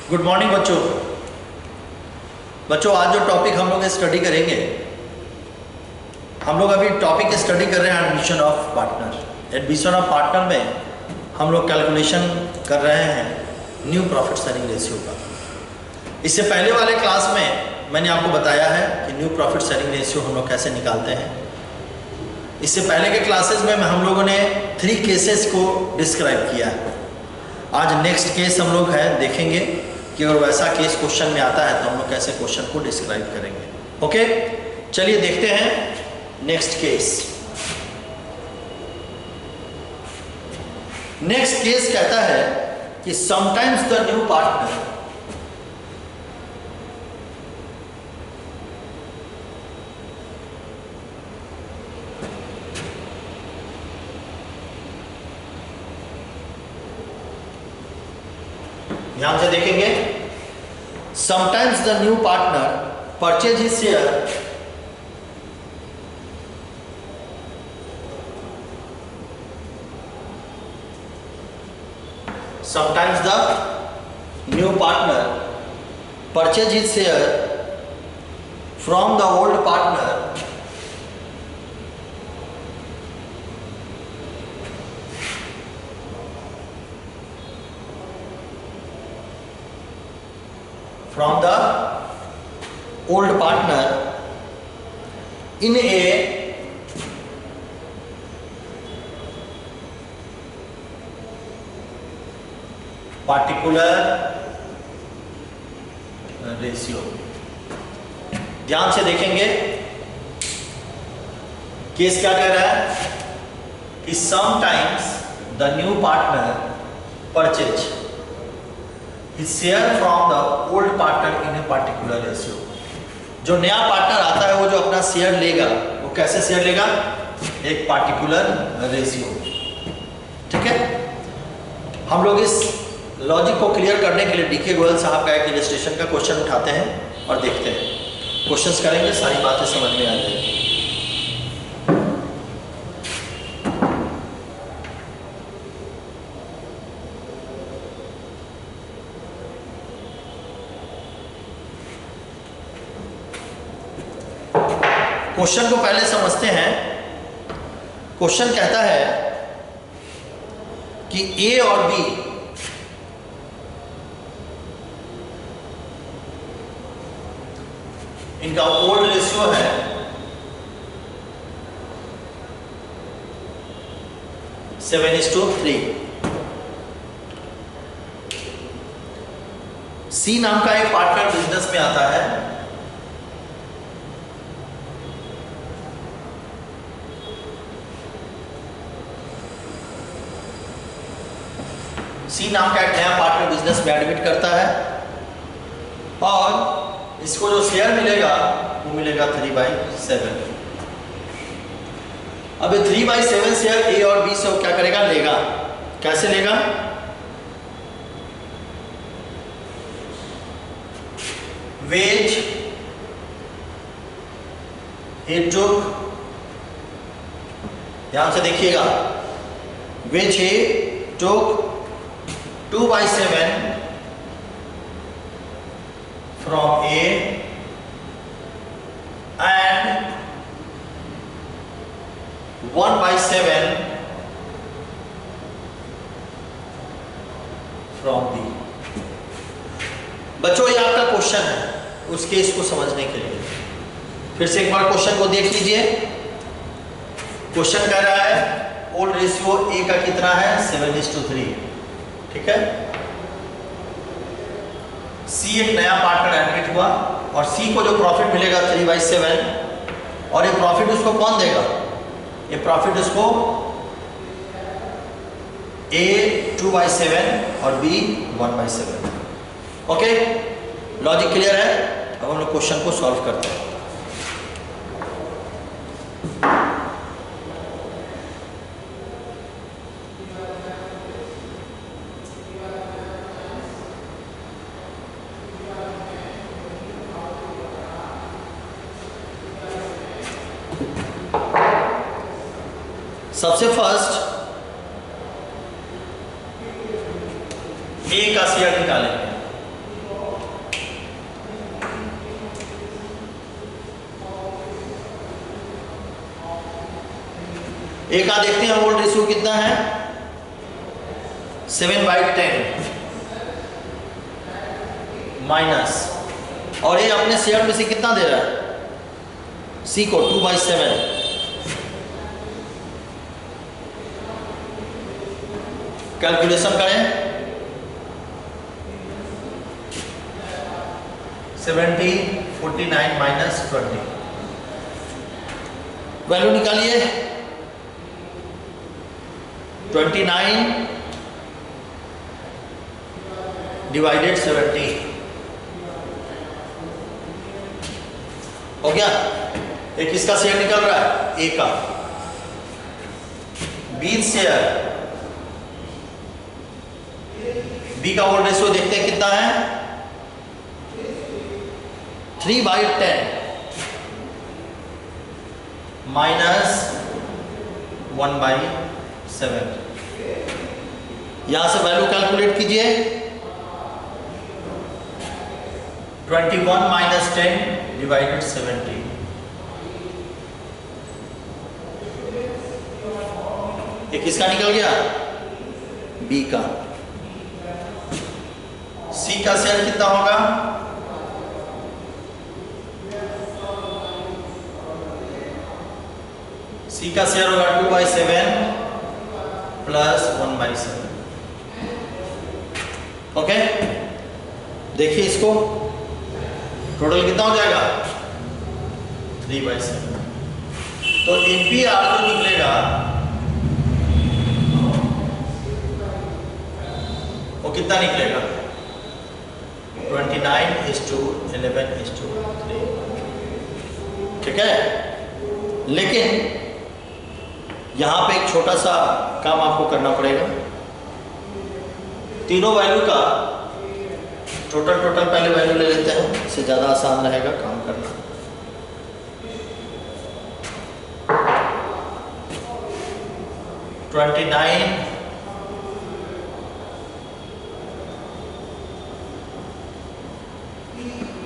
Good morning बच्चों आज जो टॉपिक हम लोग स्टडी करेंगे, हम लोग अभी टॉपिक स्टडी कर रहे हैं admission of partner. Admission of partner में हम लोग कैलकुलेशन कर रहे हैं न्यू प्रॉफिट शेयरिंग रेशियो का। इससे पहले वाले क्लास में मैंने आपको बताया है कि न्यू प्रॉफिट शेयरिंग रेशियो हम लोग कैसे निकालते हैं। इससे पहले के क्लासेस में हम लोगों ने 3 केसेस को डिस्क्राइब किया है। आज नेक्स्ट केस हम लोग है देखेंगे कि अगर वैसा केस क्वेश्चन में आता है तो हम लोग कैसे क्वेश्चन को डिस्क्राइब करेंगे। ओके, चलिए देखते हैं नेक्स्ट केस। नेक्स्ट केस कहता है कि समटाइम्स द न्यू पार्टनर ध्यान से देखेंगे। Sometimes the new partner purchase his share sometimes the new partner purchase his share from the old partner in a particular ratio. ध्यान से देखेंगे केस क्या कह रहा है कि sometimes the new partner purchase his share from the old partner in a particular ratio. जो नया पार्टनर आता है वो जो अपना शेयर लेगा वो कैसे शेयर लेगा? एक पार्टिकुलर रेशियो। ठीक है, हम लोग इस लॉजिक को क्लियर करने के लिए डीके गोयल साहब का एक इलस्ट्रेशन का क्वेश्चन उठाते हैं और देखते हैं। क्वेश्चंस करेंगे, सारी बातें समझ में आ जाएगी। क्वेश्चन को पहले समझते हैं। क्वेश्चन कहता है कि ए और बी इनका ओल्ड रेशियो है 7:3। सी नाम का एक पार्टनर बिजनेस में आता है। सी नाम का एक नया पार्टनर बिजनेस में एडमिट करता है और इसको जो शेयर मिलेगा वो मिलेगा 3/7। अब 3/7 शेयर ए और बी से वो क्या करेगा? लेगा। कैसे लेगा? वेज he took, ध्यान से देखिएगा, which he took 2/7 from A and 1/7 from B। बच्चों ये आपका क्वेश्चन है उस केस को समझने के लिए। फिर से एक बार क्वेश्चन को देख लीजिए। क्वेश्चन कह रहा है ओल्ड रेशियो ए का कितना है? 7:3। ठीक है, सी एक नया पार्टनर एडमिट हुआ और सी को जो प्रॉफिट मिलेगा 3/7 और ये प्रॉफिट उसको कौन देगा? ये प्रॉफिट उसको ए 2/7 और बी 1/7। ओके, लॉजिक क्लियर है? अब हम लोग क्वेश्चन को सॉल्व करते हैं। सबसे फर्स्ट ए का शेयर निकालेंगे। ए का देखते हैं ओल्ड रेशियो कितना है, 7/10 माइनस, और ये अपने शेयर में से कितना दे रहा है, सी को 2/7। कैलकुलेशन करें, 70, 49 माइनस 20, वैल्यू निकालिए। 29 डिवाइडेड 70 हो गया। एक किसका शेयर निकल रहा है, ए का। बी शेयर, बी का ओल्ड रेशियो देखते हैं कितना है, 3/10 माइनस 1/7। यहां से वैल्यू कैलकुलेट कीजिए, 21 माइनस 10 डिवाइडेड 70। ये किसका निकल गया, बी का। सी का शेयर कितना होगा, सी का शेयर होगा 2/7 प्लस 1/7। ओके, देखिए इसको, टोटल कितना हो जाएगा, 3/7। तो एपीआर जो निकलेगा वो कितना निकलेगा, 29:11:3। ठीक है, लेकिन यहां पे एक छोटा सा काम आपको करना पड़ेगा। तीनों वैल्यू का टोटल पहले वैल्यू ले लेते हैं, इससे ज़्यादा आसान रहेगा काम करना।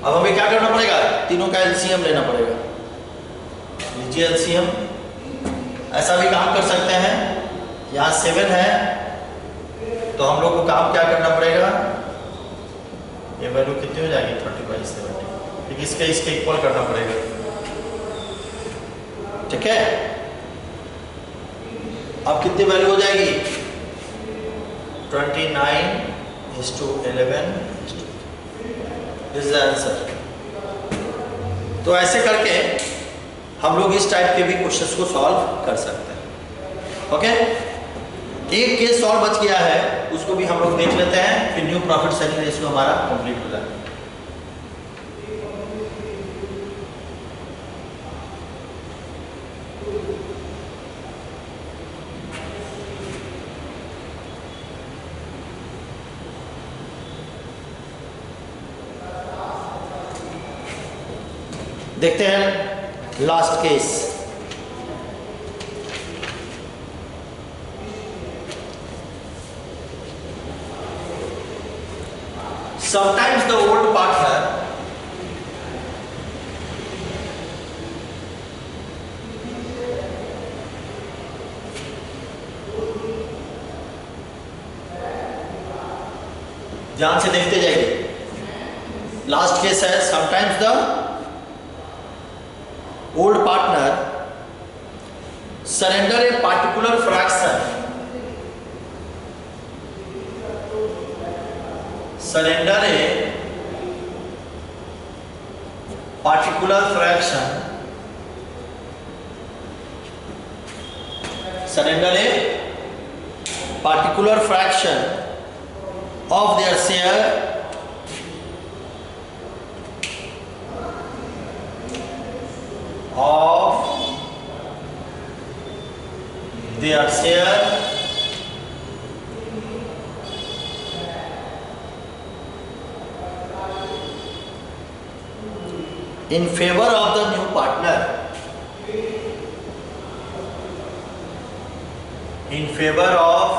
अब हमें क्या करना पड़ेगा, तीनों का एलसीएम लेना पड़ेगा। लीजिए एलसीएम, ऐसा भी काम कर सकते हैं, यहाँ 7 है तो हम लोग को काम क्या करना पड़ेगा, ये वैल्यू कितनी हो जाएगी, 30/70, ठीक, इसके इक्वल करना पड़ेगा। ठीक है, अब कितनी वैल्यू हो जाएगी, 29:11 इज द आंसर। तो ऐसे करके हम लोग इस टाइप के भी क्वेश्चंस को सॉल्व कर सकते हैं। ओके, एक केस सॉल्व बच गया है, उसको भी हम लोग देख लेते हैं, फिर न्यू प्रॉफिट सेलिंग रेशियो हमारा कंप्लीट हो जाएगा। देखते हैं last case. Sometimes the old partner ध्यान से देखते जाइए, लास्ट केस है, sometimes the old partner surrender a particular fraction, surrender a particular fraction, surrender a particular fraction of their share of their share in favor of the new partner, in favor of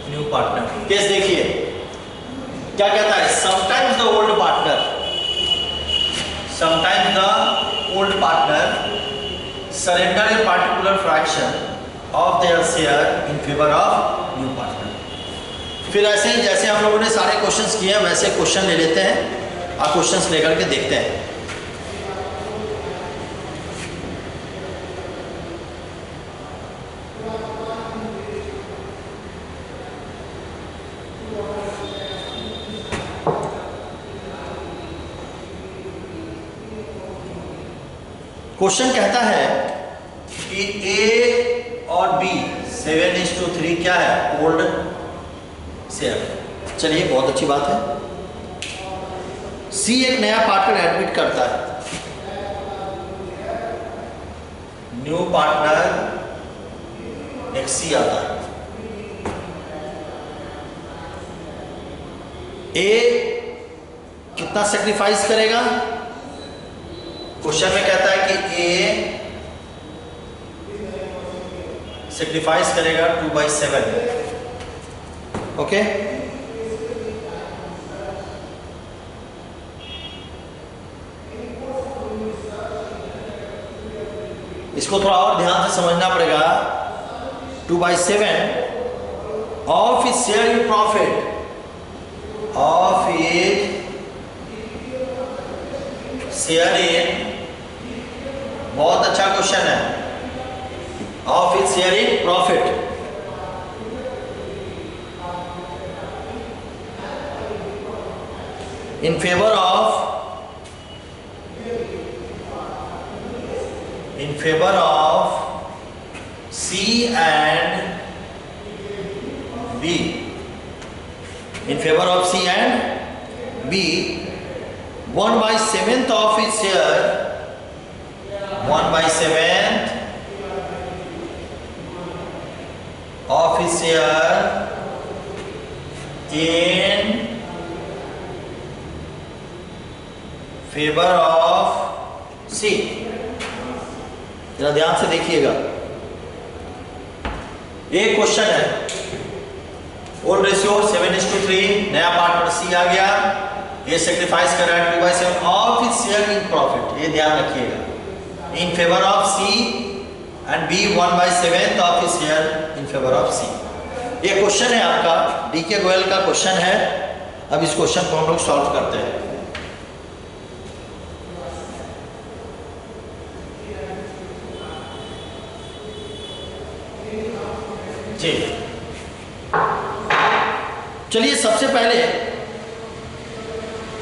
new partner। Case देखिए क्या कहता है, sometimes the old partner sometimes the old partner surrender a particular fraction of their share in favor of new partner. फिर ऐसे ही जैसे हम लोगों ने सारे क्वेश्चंस किए हैं वैसे क्वेश्चन ले लेते हैं और क्वेश्चंस लेकर के देखते हैं। क्वेश्चन कहता है कि ए और बी 7:3 क्या है? Old share. चलिए बहुत अच्छी बात है। सी एक नया पार्टनर एडमिट करता है, न्यू पार्टनर एक सी आता है। ए कितना सेक्रीफाइस करेगा? क्वेश्चन में कहता है कि ए सेक्रीफाइस करेगा 2/7। ओके, इसको थोड़ा और ध्यान से समझना पड़ेगा। 2/7 of is share in profit, of is share in, बहुत अच्छा क्वेश्चन है, of is share in profit. In favor of C and B, in favor of C and B, 1/7 of his share, 1/7 of his share in favour of C. जरा ध्यान से देखिएगा, एक question है, old ratio 7:3, नया partner C आ गया, ये sacrifice कर रहा है 2/7 of his share in profit, ये ध्यान रखिएगा, in favour of C and B 1/7 of his share in favour of C. ये क्वेश्चन है आपका, डीके गोयल का क्वेश्चन है। अब इस क्वेश्चन को हम लोग सॉल्व करते हैं। जी, चलिए सबसे पहले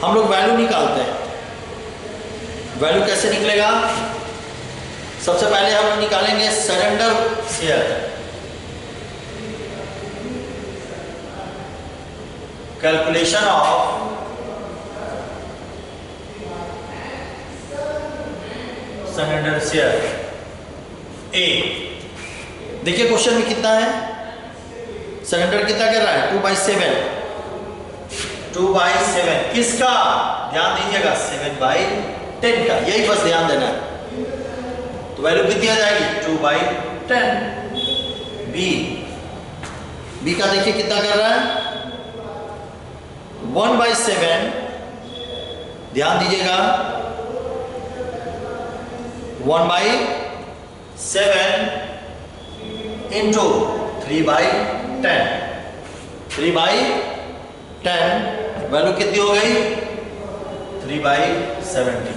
हम लोग वैल्यू निकालते हैं। वैल्यू कैसे निकलेगा? सबसे पहले हम निकालेंगे surrender share. Calculation of surrender share A. देखिए क्वेश्चन में कितना है, सरेंडर कितना कर रहा है? 2/7। 2/7 किसका? ध्यान दीजिएगा, 7/10 का, यही बस ध्यान देना है। तो वैल्यू कितनी आ जाएगी? 2/10। बी का देखिए कितना कर रहा है? 1/7, ध्यान दीजिएगा, 1/7 इंटू 3/10। 3/10 वैल्यू कितनी हो गई? 3/70।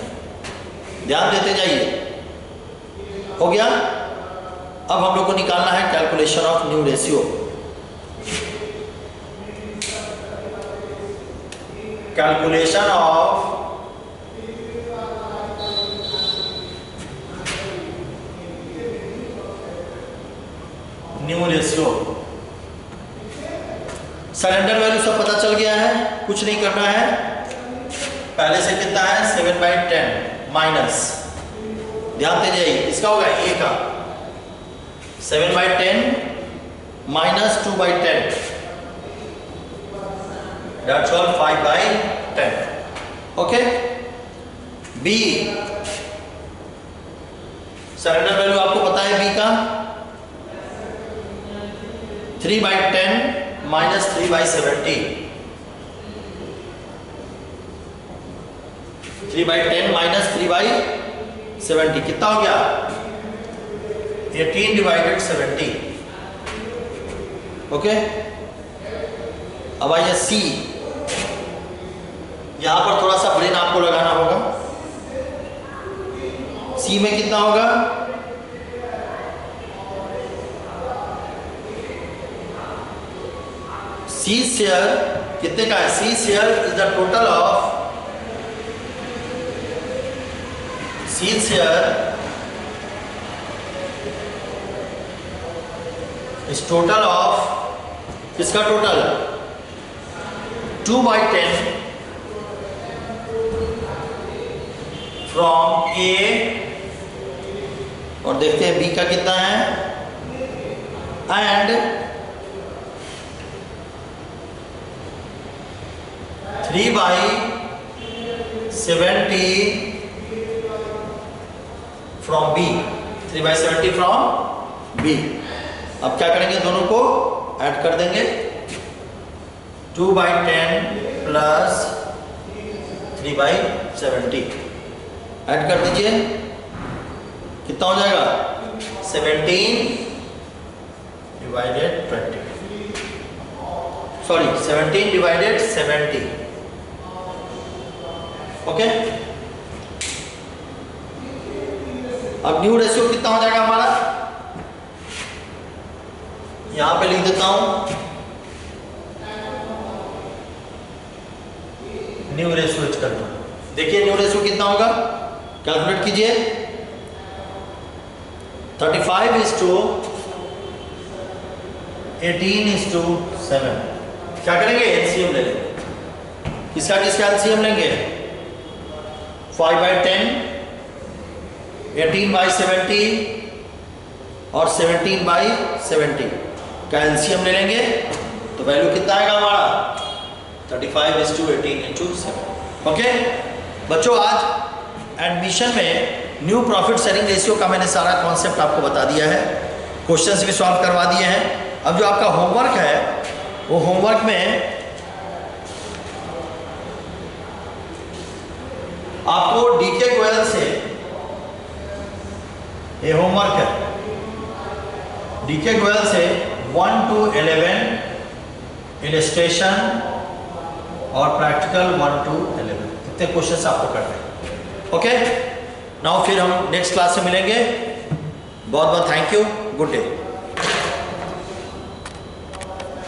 ध्यान देते जाइए, हो गया। अब हम लोग को निकालना है calculation of new ratio. Calculation of new ratio. Surrender value सब पता चल गया है, कुछ नहीं करना है। पहले से कितना है? 7/10 माइनस, ध्यान दे जाइए, इसका होगा ए का 7/10 minus 2/10, that's all 5/10। Okay, B surrender value आपको पता है, बी का 3/10 माइनस 3/70, 3/10 माइनस 3/70 कितना हो गया? 18/70। ओके, अब आइए सी। यहां पर थोड़ा सा ब्रेन आपको लगाना होगा। सी में कितना होगा? सी शेयर कितने का है? C share is the total of C share is total of किसका टोटल? 2/10 फ्रॉम ए, और देखते हैं बी का कितना है, and 3/70 from B. 3/70 from B. अब क्या करेंगे? दोनों को ऐड कर देंगे। 2/10 प्लस 3/70 ऐड कर दीजिए, कितना हो जाएगा? 17/20, सॉरी 17/70। ओके, अब न्यू रेशियो कितना हो जाएगा हमारा? यहां पे लिख देता हूं, न्यू रेशियो इज करना। देखिए न्यू रेशियो कितना होगा, कैलकुलेट कीजिए। 35:18:7। क्या करेंगे? एलसीएम ले लेंगे। किसका एलसीएम लेंगे? 5/10, 18/70 और 17/70 का एलसीएम ले लेंगे तो वैल्यू कितना आएगा हमारा? 35:18:7। ओके बच्चों, आज एडमिशन में न्यू प्रॉफिट शेयरिंग रेशियो का मैंने सारा कॉन्सेप्ट आपको बता दिया है, क्वेश्चंस भी सॉल्व करवा दिए हैं। अब जो आपका होमवर्क है वो होमवर्क में आपको डीके गोयल से ये होमवर्क है, डीके गोयल से 1 to 11 इलस्ट्रेशन और प्रैक्टिकल 1 to 11 इतने क्वेश्चंस आपको करने हैं। ओके, नाउ फिर हम नेक्स्ट क्लास में मिलेंगे। बहुत बहुत थैंक यू, गुड डे।